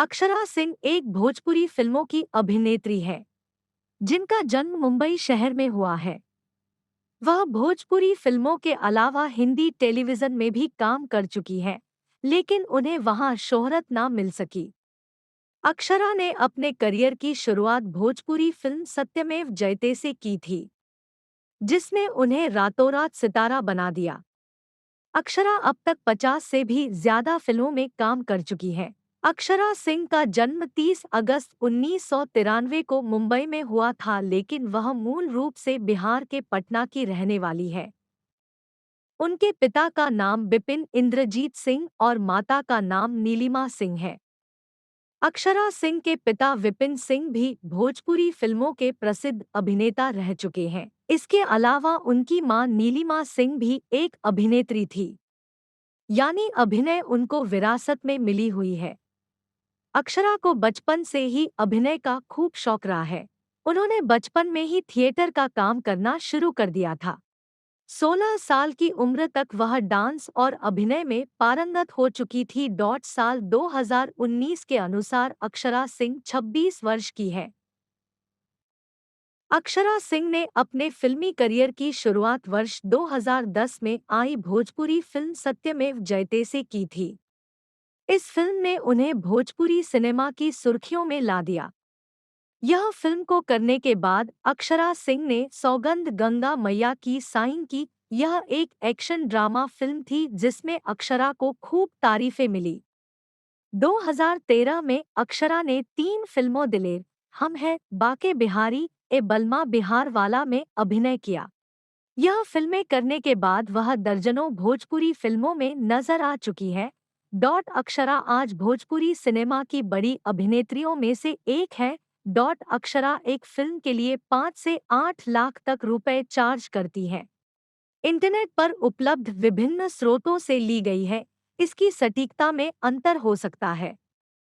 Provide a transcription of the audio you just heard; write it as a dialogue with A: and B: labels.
A: अक्षरा सिंह एक भोजपुरी फिल्मों की अभिनेत्री है जिनका जन्म मुंबई शहर में हुआ है। वह भोजपुरी फिल्मों के अलावा हिंदी टेलीविजन में भी काम कर चुकी हैं, लेकिन उन्हें वहां शोहरत ना मिल सकी। अक्षरा ने अपने करियर की शुरुआत भोजपुरी फिल्म सत्यमेव जयते से की थी, जिसने उन्हें रातों रात सितारा बना दिया। अक्षरा अब तक 50 से भी ज्यादा फिल्मों में काम कर चुकी है। अक्षरा सिंह का जन्म 30 अगस्त 1993 को मुंबई में हुआ था, लेकिन वह मूल रूप से बिहार के पटना की रहने वाली है। उनके पिता का नाम बिपिन इंद्रजीत सिंह और माता का नाम नीलिमा सिंह है। अक्षरा सिंह के पिता विपिन सिंह भी भोजपुरी फिल्मों के प्रसिद्ध अभिनेता रह चुके हैं। इसके अलावा उनकी मां नीलिमा सिंह भी एक अभिनेत्री थी, यानी अभिनय उनको विरासत में मिली हुई है। अक्षरा को बचपन से ही अभिनय का खूब शौक रहा है। उन्होंने बचपन में ही थिएटर का काम करना शुरू कर दिया था। 16 साल की उम्र तक वह डांस और अभिनय में पारंगत हो चुकी थी। साल 2019 के अनुसार अक्षरा सिंह 26 वर्ष की है। अक्षरा सिंह ने अपने फिल्मी करियर की शुरुआत वर्ष 2010 में आई भोजपुरी फिल्म सत्यमेव जयते से की थी। इस फिल्म ने उन्हें भोजपुरी सिनेमा की सुर्खियों में ला दिया। यह फिल्म को करने के बाद अक्षरा सिंह ने सौगंध गंगा मैया की साइन की। यह एक एक्शन ड्रामा फिल्म थी जिसमें अक्षरा को खूब तारीफें मिली। 2013 में अक्षरा ने 3 फिल्मों दिलेर, हम है, बाके बिहारी, ए बलमा बिहार वाला में अभिनय किया। यह फिल्में करने के बाद वह दर्जनों भोजपुरी फिल्मों में नजर आ चुकी है। अक्षरा आज भोजपुरी सिनेमा की बड़ी अभिनेत्रियों में से एक है। अक्षरा एक फिल्म के लिए 5 से 8 लाख तक रुपए चार्ज करती है। इंटरनेट पर उपलब्ध विभिन्न स्रोतों से ली गई है। इसकी सटीकता में अंतर हो सकता है।